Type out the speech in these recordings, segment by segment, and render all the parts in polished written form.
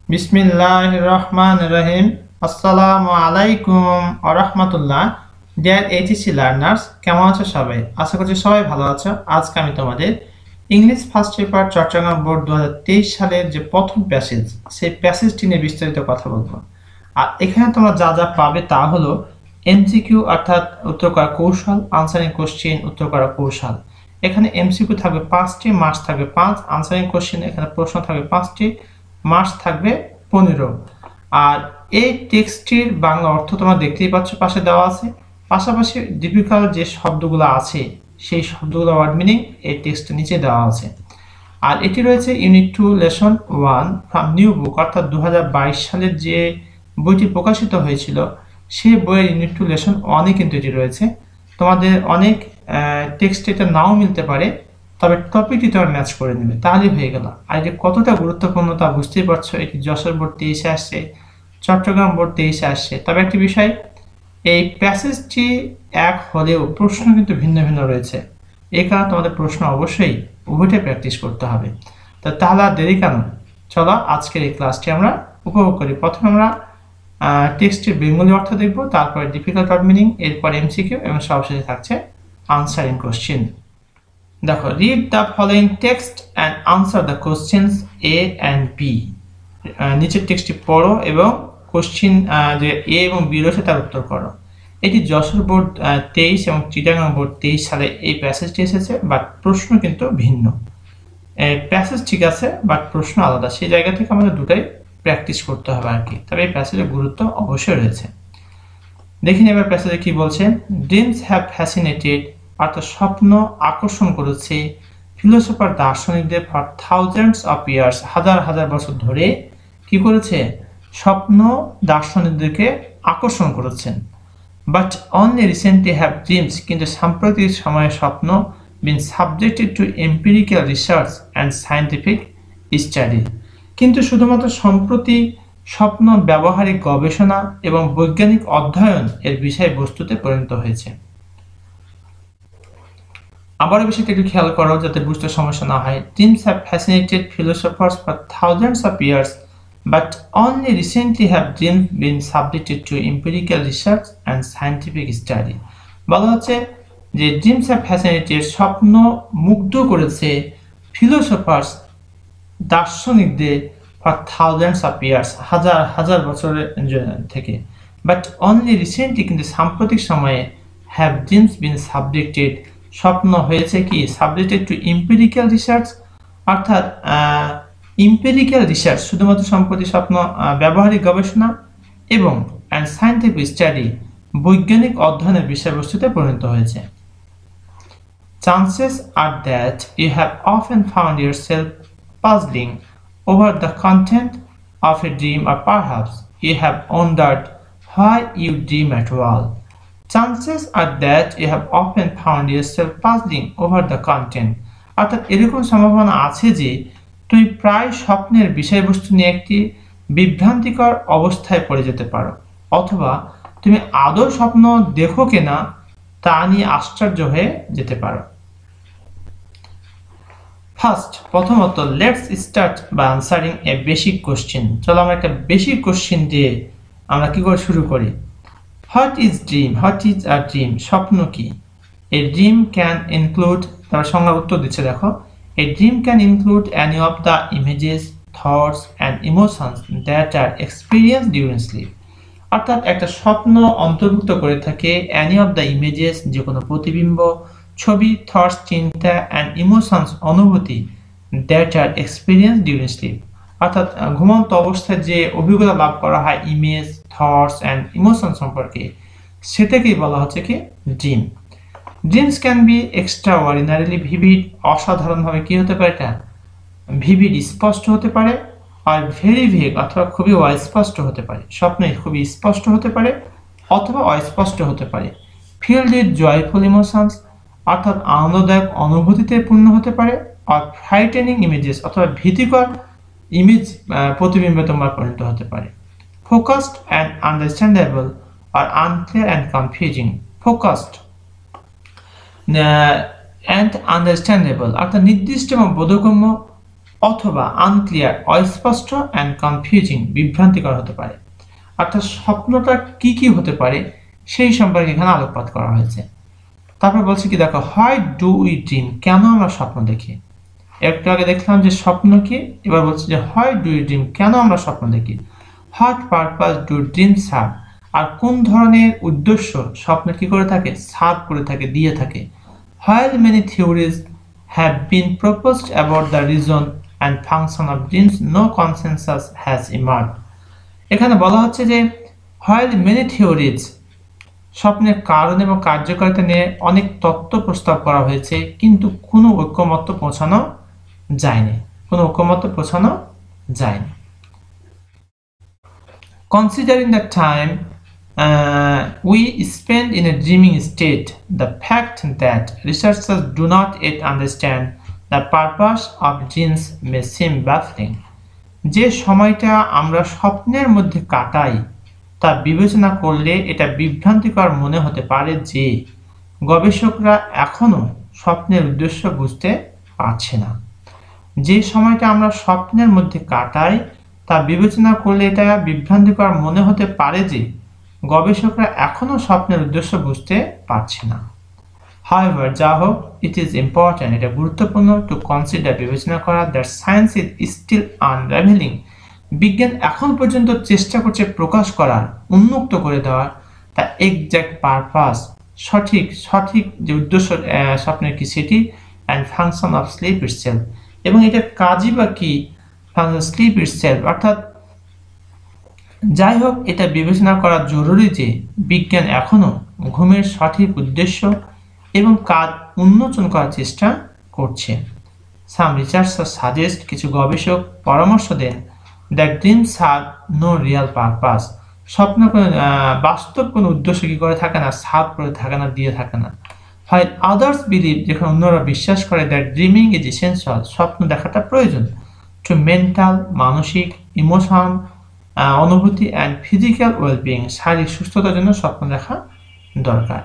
Bismillahir Rahmanir Rahim. Assalamu alaikum wa rahmatullah. Dear ATC learners, কেমন আছো সবাই? আশা করছি সবাই ভালো আছো। আজকে আমি তোমাদের English first paper Chattogram board 2023 সালের যে প্রথম প্যাসেজ, সেই প্যাসেজটি নিয়ে বিস্তারিত কথা বলবো। আর এখানে তোমরা যা যা পাবে তা হলো এমসিকিউ অর্থাৎ উত্তর করা কৌশল, আনসারিং কোশ্চেন, উত্তর করা কৌশল। এখানে এমসিকিউ থাকবে 5টি, মার্কস থাকবে 5, আনসারিং কোশ্চেন এখানে প্রশ্ন থাকবে 5টি, মার্কস থাকবে 15। আর এই টেক্সটটির বাংলা অর্থ তোমরা দেখতেই পাচ্ছ পাশে দেওয়া আছে। পাশাপাশি ডিফিকাল্ট যে শব্দগুলো আছে সেই শব্দগুলো ওয়ার্ড মিনিং এই টেক্সটের নিচে দেওয়া আছে। আর এটি রয়েছে unit 2 lesson 1 from new book, অর্থাৎ 2022 সালের যে বইটি প্রকাশিত হয়েছিল সেই বইয়ের ইউনিট 2 লেসন 1 এ কিন্তু এটি রয়েছে। তোমাদের অনেক টেক্সট এটা নাও মিলতে পারে, তবে টপিকটি তোমার ম্যাচ করে নেবে, তাহলেই হয়ে গেল। আর এটি কতটা গুরুত্বপূর্ণ তা বুঝতেই পারছো। এটি যশোর বোর্ড 23-এ আসছে, চট্টগ্রাম বোর্ড 23-এ আসছে। তবে একটি বিষয়, এই প্যাসেজটি এক হলেও প্রশ্ন কিন্তু ভিন্ন ভিন্ন রয়েছে। এই কারণে তোমাদের প্রশ্ন অবশ্যই উভয়টাই প্র্যাকটিস করতে হবে। তাহলে আর দেরি কেন, চলো আজকের এই ক্লাসটি আমরা উপভোগ করি। প্রথমে আমরা টেক্সটের বেঙ্গলি অর্থ দেখব, তারপরে ডিফিকাল্ট ওয়ার্ড মিনিং, এরপর এমসিকিউ এবং সবশেষে থাকছে আনসারিং কোশ্চেন। দেখো, read the following text and answer the questions A and B. নিচের টেক্সটটি পড়ো এবং কোশ্চেন যে এ এবং বি রয়েছে তার উত্তর করো। এটি যশোর বোর্ড 23 এবং চিটাগাং বোর্ড 23 সালে এই প্যাসেজটি এসেছে, বাট প্রশ্ন কিন্তু ভিন্ন। প্যাসেজ ঠিক আছে, বাট প্রশ্ন আলাদা। সেই জায়গা থেকে আমাদের দুটাই প্র্যাকটিস করতে হবে আর কি। তবে এই প্যাসেজের গুরুত্ব অবশ্যই রয়েছে। দেখিনি এবার প্যাসেজে কি বলছে। ড্রিমস হ্যাভ ফ্যাসিনেটেড, অর্থাৎ স্বপ্ন আকর্ষণ করেছে, ফিলোসফার দার্শনিকদের ফর থাউজেন্ডস অফ ইয়ার্স, হাজার হাজার বছর ধরে কি করেছে, স্বপ্ন দার্শনিকদেরকে আকর্ষণ করেছেন। But only recently have dreams, কিন্তু সাম্প্রতিক সময়ে স্বপ্ন been subjected to empirical research and scientific study, কিন্তু শুধুমাত্র সম্প্রতি স্বপ্ন ব্যবহারিক গবেষণা এবং বৈজ্ঞানিক অধ্যয়ন এর বিষয়বস্তুতে পরিণত হয়েছে। আবারও বিষয়টা একটু খেয়াল করো যাতে বুঝতে সমস্যা না হয়। Dreams have fascinated philosophers for thousands of years, but only recently have dreams been subjected to empirical research and scientific study। বলা হচ্ছে যে ড্রিমস হ্যাভ ফ্যাসিনেটেড, স্বপ্ন মুগ্ধ করেছে, ফিলোসফার্স দার্শনিকদের ফর থাউজেন্ডস অফ ইয়ার্স, হাজার হাজার বছরের থেকে। বাট অনলি রিসেন্টলি, কিন্তু সাম্প্রতিক সময়ে, হ্যাভ ড্রিমস বিন সাবজেক্টেড, স্বপ্ন হয়েছে কি সাবজেক্টেড টু এম্পিরিক্যাল রিসার্চ, অর্থাৎ এম্পিরিক্যাল রিসার্চ শুধুমাত্র সম্প্রতি স্বপ্ন ব্যবহারিক গবেষণা এবং অ্যান্ড সায়েন্টিফিক স্টাডি বৈজ্ঞানিক অধ্যয়নের বিষয়বস্তুতে পরিণত হয়েছে। Chances are that you have often found yourself puzzling over the content of a dream, or perhaps you have wondered why you dream at all. Chances are that you have often found yourself puzzling over the content, অর্থাৎ এরকম সম্ভাবনা আছে যে তুমি প্রায় স্বপ্নের বিষয়বস্তু নিয়ে একটি বিভ্রান্তিকর অবস্থায় পড়ে যেতে পারো, অথবা তুমি আদৌ স্বপ্ন দেখো কিনা তা নিয়ে আশ্চর্য হয়ে যেতে পারো। ফার্স্ট, প্রথমত, let's start by answering a basic question. চলো আমরা একটা বেসিক কোশ্চেন দিয়ে আমরা কি করে শুরু করি। What is dream? What is a dream? স্বপ্ন কি? এ ড্রিম ক্যান ইনক্লুড, তার সংজ্ঞার উত্তর দিচ্ছে দেখো। A dream can include any of the images, thoughts and emotions that are experienced during sleep। অর্থাৎ একটা স্বপ্ন অন্তর্ভুক্ত করে থাকে any of the images, যে কোনো প্রতিবিম্ব, ছবি, thoughts চিন্তা and emotions অনুভূতি that are experienced during sleep। অর্থাৎ ঘুমন্ত অবস্থায় যে অভিজ্ঞতা লাভ করা হয় ইমেজ, থটস অ্যান্ড ইমোশন সম্পর্কে, সেটাকেই বলা হচ্ছে কি dream. Dreams can be extraordinarily vivid, অসাধারণভাবে কি হতে পারে, এটা ভিভিড স্পষ্ট হতে পারে, আর ভেরি ভেগ অথবা খুবই অস্পষ্ট হতে পারে। স্বপ্নে খুবই স্পষ্ট হতে পারে অথবা অস্পষ্ট হতে পারে। ফিল্ড উইথ জয়ফুল ইমোশনস, অর্থাৎ আনন্দদায়ক অনুভূতিতে পূর্ণ হতে পারে, আর ফ্রাইটেনিং ইমেজেস, অথবা ভীতিকর ইমেজ প্রতিবিম্বে তোমরা পরিণত হতে পারে। ফোকাসড অ্যান্ড আন্ডারস্ট্যান্ডেবল আর unclear and confusing. Focused and understandable, অর্থাৎ নির্দিষ্ট এবং বোধগম্য, অথবা আনক্লিয়ার, অস্পষ্ট অ্যান্ড কনফিউজিং, বিভ্রান্তিকর হতে পারে। অর্থাৎ স্বপ্নটা কি কি হতে পারে সেই সম্পর্কে এখানে আলোকপাত করা হয়েছে। তারপর বলছে কি দেখো, হোয়াই ডু উই ড্রিম, কেন আমরা স্বপ্ন দেখি। একটু আগে দেখলাম যে স্বপ্ন কি, এবার বলছে যে হোয়াই ডু উই ড্রিম, কেন আমরা স্বপ্ন দেখি। What purpose do dreams have, আর কোন ধরনের উদ্দেশ্য স্বপ্ন কি করে থাকে, সার্ভ করে থাকে, দিয়ে থাকে। While many theories have been proposed about the reason and function of dreams, no consensus has emerged. এখানে বলা হচ্ছে যে while many theories, স্বপ্নের কারণ এবং কার্যকারিতা নিয়ে অনেক তত্ত্ব প্রস্তাব করা হয়েছে, কিন্তু কোনো ঐকমত্য পৌঁছানো যায়নি, Considering the time we spend in a dreaming state, the fact that researchers do not yet understand the purpose of dreams may seem baffling. যে সময়টা আমরা স্বপ্নের মধ্যে কাটাই তা বিবেচনা করলে এটা বিভ্রান্তিকর মনে হতে পারে যে গবেষকরা এখনো স্বপ্নের উদ্দেশ্য বুঝতে পারছে না। যে সময়টা আমরা স্বপ্নের মধ্যে কাটাই তা বিবেচনা করলে এটা বিভ্রান্তিকর মনে হতে পারে যে গবেষকরা এখনো স্বপ্নের উদ্দেশ্য বুঝতে পারছে না। However, যা হোক, it is important, এটা গুরুত্বপূর্ণ to consider, বিবেচনা করা, that science is still unraveling, বিজ্ঞান এখন পর্যন্ত চেষ্টা করছে প্রকাশ করার, উন্মুক্ত করে দেওয়ার the exact purpose, সঠিক যে উদ্দেশ্য স্বপ্নের কি সেটি, and function of sleep itself, এবং এটার কাজই বা কি, sleep itself, অর্থাৎ যাই হোক, এটা বিবেচনা করা জরুরি যে বিজ্ঞান এখনো ঘুমের সঠিক উদ্দেশ্য এবং কাজ উন্মোচন করার চেষ্টা করছে। Some researchers suggest, কিছু গবেষক পরামর্শ দেন, that dreams have no real purpose, স্বপ্ন বাস্তব কোনো উদ্দেশ্য কি করে থাকে না, সার্ভ করে থাকে না, দিয়ে থাকে না। While others believe, যেখানে অন্যরা বিশ্বাস করে, that dreaming is essential, স্বপ্ন দেখাটা প্রয়োজন, to mental, মানসিক, ইমোশন, অনুভূতি, অ্যান্ড ফিজিক্যাল ওয়েলবিং, শারীরিক সুস্থতার জন্য স্বপ্ন দেখা দরকার।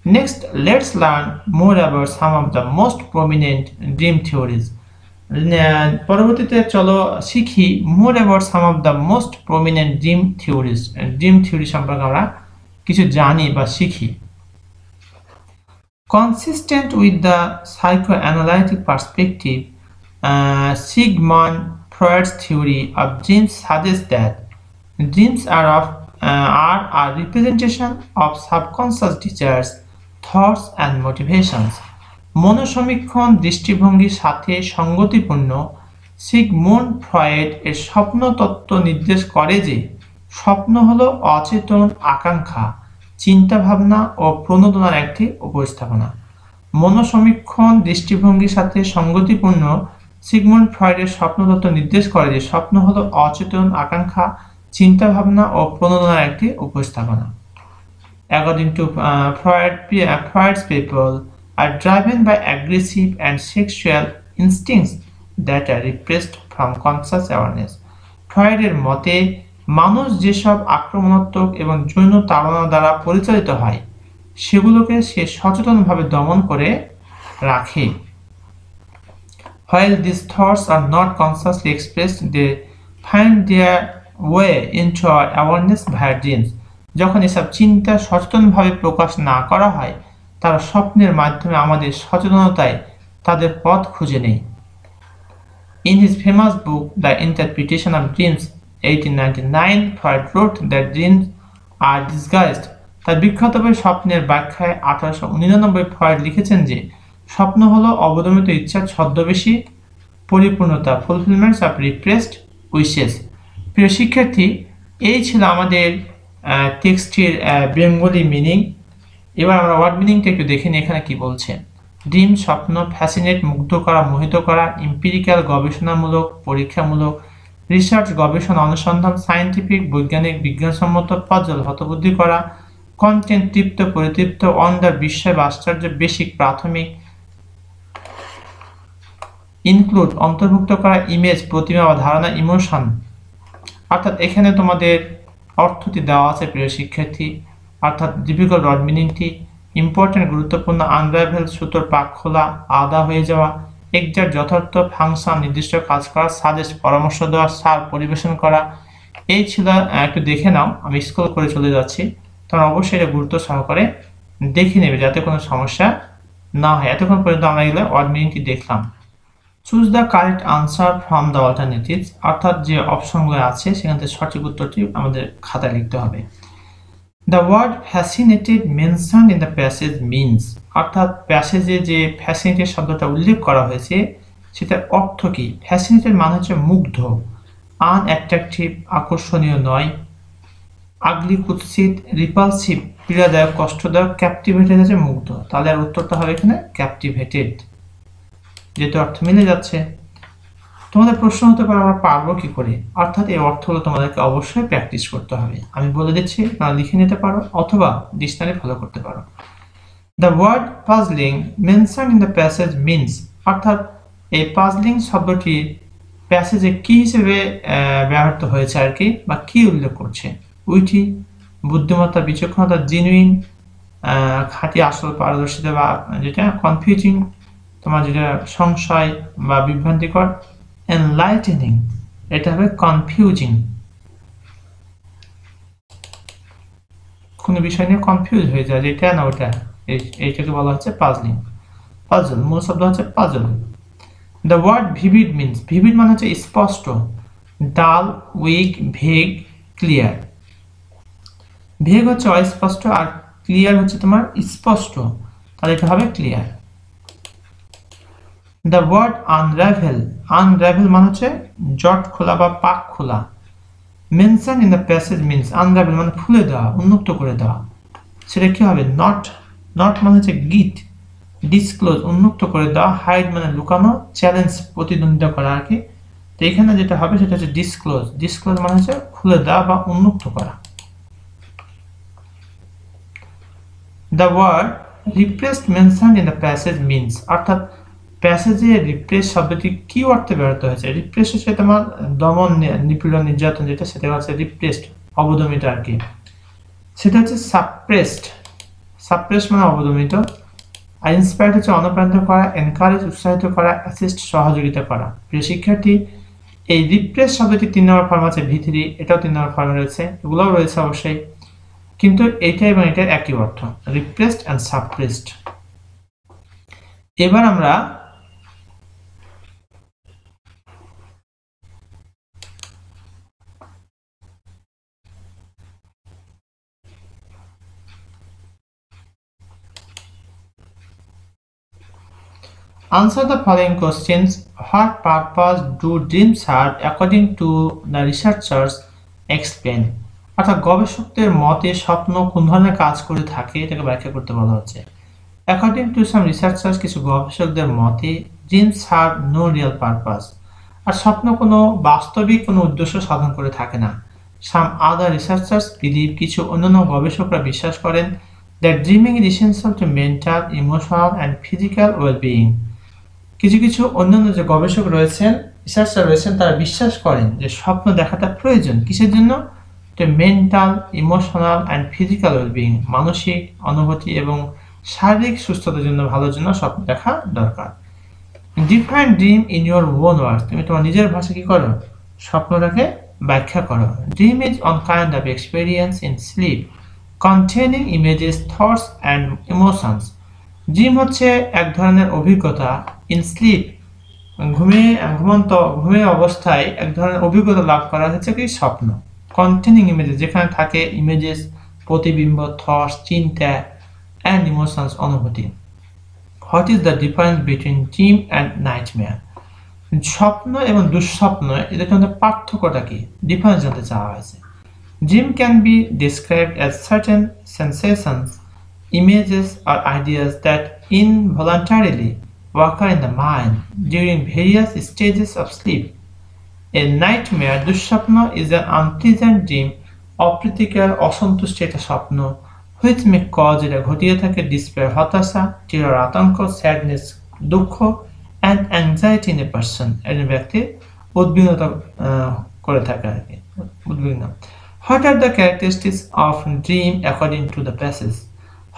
Next, let's learn more about some of the most prominent dream theories. পরবর্তীতে চলো শিখি more about some of the most prominent dream theories. Dream theory সম্পর্কে আমরা কিছু জানি বা শিখি। Consistent with the psychoanalytic perspective, Sigmund Freud's theory of dreams suggests that dreams are a representation of subconscious desires, thoughts and motivations. মনোসমীক্ষণ দৃষ্টিভঙ্গির সাথে সঙ্গতিপূর্ণ Sigmund Freud এর স্বপ্ন তত্ত্ব নির্দেশ করে যে স্বপ্ন হলো অচেতন আকাঙ্ক্ষা, চিন্তাভাবনা ও প্রণোদনার একটি উপস্থাপনা। মনোসমীক্ষণ দৃষ্টিভঙ্গির সাথে সঙ্গতিপূর্ণ সিগমুন্ড ফ্রয়েডের স্বপ্নতত্ত্ব নির্দেশ করে যে স্বপ্ন হলো অচেতন আকাঙ্ক্ষা, চিন্তাভাবনা ও প্রণোদনার একটি উপস্থাপনা। According to Freud's people are driven by aggressive and sexual instincts that are repressed from conscious awareness. ফ্রয়েডের মতে মানুষ যেসব আক্রমণাত্মক এবং যৌন তাড়না দ্বারা পরিচালিত হয় সেগুলোকে সে সচেতনভাবে দমন করে রাখে। While these thoughts are not consciously expressed, they find their way into our awareness via dreams. যখন এসব চিন্তা সচেতনভাবে প্রকাশ না করা হয় তারা স্বপ্নের মাধ্যমে আমাদের সচেতনতায় তাদের পথ খুঁজে নেয়। In his famous book The Interpretation of Dreams 1899, Freud wrote that dreams are disguised. তার বিখ্যাত বই স্বপ্নের ব্যাখ্যায় 1899 ফ্রয়েড লিখেছেন যে স্বপ্ন হলো অবদমিত ইচ্ছার ছদ্মবেশী পরিপূর্ণতা, ফুলফিলমেন্টস অফ রিপ্রেসড উইশেস। প্রিয় শিক্ষার্থী, এই ছিল আমাদের টেক্সটের বেঙ্গলি মিনিং। এবার আমরা ওয়ার্ড মিনিংটা একটু দেখে নিই এখানে কি বলছে। ড্রিম স্বপ্ন, ফ্যাসিনেট মুগ্ধ করা, মোহিত করা, ইম্পিরিক্যাল গবেষণামূলক পরীক্ষামূলক, রিসার্চ গবেষণা অনুসন্ধান, সায়েন্টিফিক বৈজ্ঞানিক বিজ্ঞানসম্মত, পজল হতবুদ্ধি করা, কন্টেন্ট তৃপ্ত পরিতৃপ্ত, অন্ডার বিস্ময় বা আশ্চর্য, বেসিক প্রাথমিক, ইনক্লুড অন্তর্ভুক্ত করা, ইমেজ প্রতিমা বা ধারণা, ইমোশন। অর্থাৎ এখানে তোমাদের অর্থটি দেওয়া আছে প্রিয় শিক্ষার্থী, অর্থাৎ ডিফিকাল্ট ওয়ার্ড মিনিংটি, ইম্পর্টেন্ট গুরুত্বপূর্ণ, আনরাইভেল সুতোর পাক খোলা, আলাদা হয়ে যাওয়া, এক্সাক্ট যথার্থ, ফাংশন নির্দিষ্ট কাজ করা, সাজেস্ট পরামর্শ দেওয়া, সার পরিবেশন করা। এই ছিল, একটু দেখে নাও, আমি স্ক্রল করে চলে যাচ্ছি, তোমরা অবশ্যই এটা গুরুত্ব সহকারে দেখে নেবে যাতে কোনো সমস্যা না হয়। এতক্ষণ পর্যন্ত আমরা এগুলো ওয়ার্ড মিনিংটি দেখলাম। Choose the correct answer from the alternatives, অর্থাৎ যে অপশনগুলো আছে সেখান থেকে সঠিক উত্তরটি আমাদের খাতায় লিখতে হবে। The word fascinated mentioned in the passage means, অর্থাৎ প্যাসেজে যে ফ্যাসিনেটেড শব্দটা উল্লেখ করা হয়েছে সেটার অর্থ কি? ফ্যাসিনেটেড মানে হচ্ছে মুগ্ধ, আনঅ্যাট্রাকটিভ আকর্ষণীয় নয়, আগলি কুৎসিত, রিপালসিভ পীড়াদায়ক কষ্টদায়ক, ক্যাপটিভেটেড আছে মুগ্ধ। তাহলে আর উত্তরটা হবে এখানে ক্যাপটিভেটেড, যেহেতু অর্থ মিলে যাচ্ছে। তোমাদের প্রশ্ন হতে পারে আমরা পারবো কি করে, অর্থাৎ এই অর্থগুলো তোমাদেরকে অবশ্যই প্র্যাকটিস করতে হবে। আমি বলে দিচ্ছি, তোমরা লিখে নিতে পারো অথবা ডিকশনারি ফলো করতে পারো। The word puzzling mention in the passage means, অর্থাৎ এই পাজলিং শব্দটি প্যাসেজে কি হিসেবে ব্যবহৃত হয়েছে আর কি, বা কি উল্লেখ করছে? উইটি, বুদ্ধিমত্তা, বিচক্ষণতা, জেনুইন, খাঁটি আসল পারদর্শিতা, বা যেটা কনফিউজিং, তোমার যেটা সংশয় বা বিভ্রান্তিকর, এনলাইটেনিং, এটা হবে কনফিউজিং, কোনো বিষয় নিয়ে কনফিউজ হয়ে যায়, যেটা না ওটা, এইটাকে বলা হচ্ছে পাজলিং। পাজল, মূল শব্দ হচ্ছে puzzle. The word vivid means, vivid মানে হচ্ছে স্পষ্ট, ডাল, উইক, ভেগ, ক্লিয়ার। ভেগ হচ্ছে অস্পষ্ট আর ক্লিয়ার হচ্ছে তোমার স্পষ্ট, তাহলে এটা হবে clear. The word unravel, unravel মানে হচ্ছে জট খোলা বা পাক খোলা। Mention in the passage means, unravel মানে খুলে দেওয়া, উন্মুক্ত করে দেওয়া। সেটা কি হবে? নট, নট মানে হচ্ছে গিট, ডিসক্লোজ উন্মুক্ত করে দেওয়া, হাইড মানে লুকানো, চ্যালেঞ্জ প্রতিদ্বন্দ্বিতা করা আর কি। তো এখানে যেটা হবে সেটা হচ্ছে ডিসক্লোজ, ডিসক্লোজ মানে হচ্ছে খুলে দেওয়া বা উন্মুক্ত করা। The word repressed mention in the passage means, অর্থাৎ প্যাসেজে রিপ্রেস শব্দটি কি অর্থে ব্যবহৃত হয়েছে? রিপ্রেস হচ্ছে তোমার দমন, নিপীড়ন, নির্যাতন, যেটা সেটা হচ্ছে রিপ্রেসড, অবদমিত আর কি। সেটা হচ্ছে সাপ্রেসড, সাপ্রেস মানে অবদমিত। আর ইন্সপায়ার্ড হচ্ছে অনুপ্রাণিত করা, এনকারেজ উৎসাহিত করা, অ্যাসিস্ট সহযোগিতা করা। প্রিয় শিক্ষার্থী, এই রিপ্রেস শব্দটি 3 নম্বর ফর্ম আছে, V3, এটাও 3 নম্বর ফর্মে রয়েছে, এগুলোও রয়েছে অবশ্যই, কিন্তু এইটা এবং এটা একই অর্থ, রিপ্রেসড অ্যান্ড সাপ্রেসড। এবার আমরা answer the following questions. What purpose do dreams serve according to the researchers? Explain. অর্থাৎ গবেষকদের মতে স্বপ্ন কোন ধরনের কাজ করে থাকে এটাকে ব্যাখ্যা করতে বলা হচ্ছে। According to some researchers, কিছু গবেষকদের মতে dreams serve no real purpose, আর স্বপ্ন কোনো বাস্তবিক কোনো উদ্দেশ্য সাধন করে থাকে না। Some other researchers believe, কিছু অন্যান্য গবেষকরা বিশ্বাস করেন, that dreaming is essential to mental, emotional and physical well-being. কিছু কিছু অন্যান্য যে গবেষক রয়েছেন, রিসার্চার রয়েছেন, তারা বিশ্বাস করেন যে স্বপ্ন দেখাটা প্রয়োজন, কিসের জন্য? তো mental, emotional and physical wellbeing, মানসিক অনুভূতি এবং শারীরিক সুস্থতার জন্য, ভালোর জন্য স্বপ্ন দেখা দরকার। Define dream in your own words, তুমি তোমার নিজের ভাষায় কি করো? স্বপ্নটাকে ব্যাখ্যা করো। Dream is on kind of experience in sleep containing images, thoughts and emotions. Dream হচ্ছে এক ধরনের অভিজ্ঞতা, ইন স্লিপ ঘুমের অবস্থায় এক ধরনের অভিজ্ঞতা লাভ করা হচ্ছে কি? স্বপ্ন। কন্টেনিং ইমেজেস, যেখানে থাকে ইমেজেস, প্রতিবিম্ব, থটস, চিন্তা, অ্যান্ড ইমোশনস, অনুভূতি। What is the difference between dream and nightmare? স্বপ্ন এবং দুঃস্বপ্ন, এদের মধ্যে পার্থক্যটা কি? ডিফারেন্স জানতে চাওয়া হয়েছে। Dream can be described as certain সেন্সেশনস, images or ideas that involuntarily occur in the mind during various stages of sleep. A nightmare, দুঃস্বপ্ন, is an unpleasant dream, অপ্রীতিকর অসন্তুষ্ট একটা স্বপ্ন, which may cause, এটা ঘটিয়ে থাকে, despair, হতাশা, terror, আতঙ্ক, sadness, দুঃখ, and anxiety in a person, একজন ব্যক্তির উদ্বিগ্নতা করে থাকে আর কি, উদ্বিগ্ন। What are the characteristics of dream according to the passage?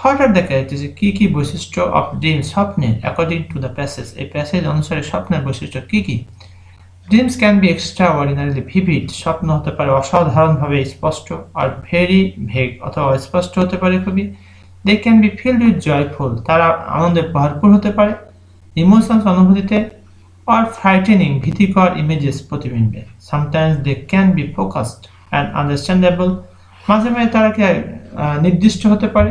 What are the characteristic, কি কি বৈশিষ্ট্য অফ ড্রিম, স্বপ্নের, অ্যাকর্ডিং টু দ্য প্যাসেজ, এই প্যাসেজ অনুসারে স্বপ্নের বৈশিষ্ট্য কি কি? Dreams can B extra ordinarily vivid, স্বপ্ন হতে পারে অসাধারণভাবে স্পষ্ট, আর ভেরি ভেগ অথবা অস্পষ্ট হতে পারে খুবই। They can be filled with joyful, তারা আনন্দে ভরপুর হতে পারে, ইমোশনস অনুভূতিতে, আর ফ্রাইটেনিং ভীতিকর ইমেজেস প্রতিবিম্বে। Sometimes they can be focused and understandable, মাঝে মাঝে তারা কি নির্দিষ্ট হতে পারে,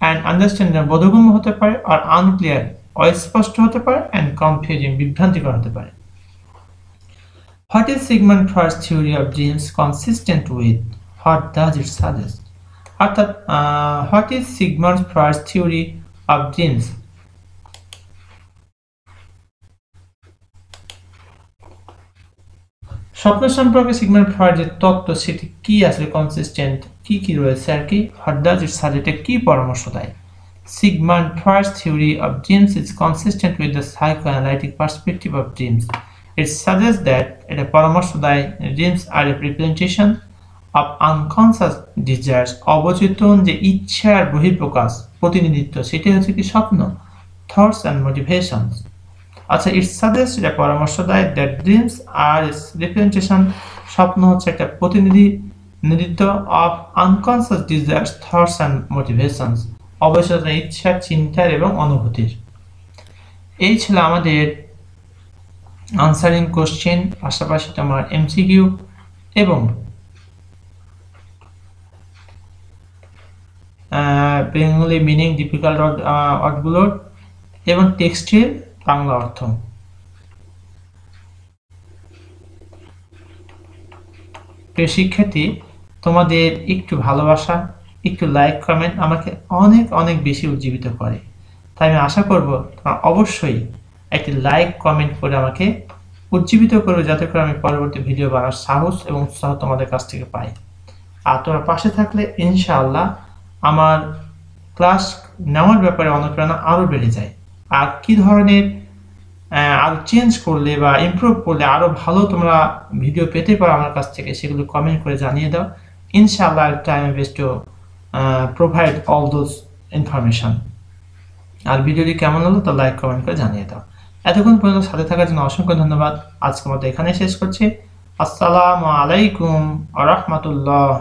অ্যান্ড আন্ডারস্ট্যান্ডেবল বোধগম্য হতে পারে, আর আনক্লিয়ার অস্পষ্ট হতে পারে, অ্যান্ড কনফিউজিং বিভ্রান্তিকর হতে পারে। What is Sigmund Freud's theory of dreams consistent with? What does it suggest? অর্থাৎ what is Sigmund Freud's theory of dreams? স্বপ্ন সম্পর্কে সিগমন্ড ফ্রয়েডের তত্ত্ব সেটি কি আসলে কনসিস্টেন্ট, কি কি রয়েছে আর কি হোয়াট ডাজ ইট সাজেস্ট, কি পরামর্শ দেয়? Sigmund Freud's theory of dreams is consistent with the psychoanalytic perspective of dreams. It suggests that এটা পরামর্শ দেয় dreams are a representation of unconscious desires, অবচেতন যে ইচ্ছার বহিঃপ্রকাশ প্রতিনিধিত্ব, সেটাই হচ্ছে কি স্বপ্ন, thoughts and motivations. আচ্ছা, ইট সাজেস্ট এটা পরামর্শ দেয় দ্যাট ড্রিমস আর রিপ্রেজেন্টেশন, স্বপ্ন হচ্ছে একটা প্রতিনিধিত্ব of unconscious desires, thoughts and motivations, অবচেতন ইচ্ছা, চিন্তার এবং অনুভূতির। এই ছিল আমাদের আনসারিং কোশ্চেন, পাশাপাশি তোমার এমসিকিউ এবং বেঙ্গলি মিনিং, ডিফিকাল্ট ওয়ার্ডগুলোর এবং টেক্সটের বাংলা অর্থ। প্রিয় শিক্ষার্থী, তোমাদের একটু ভালোবাসা, একটু লাইক কমেন্ট আমাকে অনেক অনেক বেশি উজ্জীবিত করে। তাই আমি আশা করব তোমরা অবশ্যই একটি লাইক কমেন্ট করে আমাকে উজ্জীবিত করবে, যাতে করে আমি পরবর্তী ভিডিও বানার সাহস এবং উৎসাহ তোমাদের কাছ থেকে পাই। আর তোমরা পাশে থাকলে ইনশাআল্লাহ আমার ক্লাস নেওয়ার ব্যাপারে অনুপ্রেরণা আরও বেড়ে যায়। আর কি ধরনের আরও চেঞ্জ করলে বা ইমপ্রুভ করলে আরও ভালো তোমরা ভিডিও পেতে পারো আমার কাছ থেকে, সেগুলো কমেন্ট করে জানিয়ে দাও। ইনশাআল্লাহ I try my best to provide all those information. আর ভিডিওটি কেমন হলো তা লাইক কমেন্ট করে জানিয়ে দাও। এতক্ষণ পর্যন্ত সাথে থাকার জন্য অসংখ্য ধন্যবাদ। আজকের মতো এখানে শেষ করছি। আসসালামু আলাইকুম ওয়া রাহমাতুল্লাহ।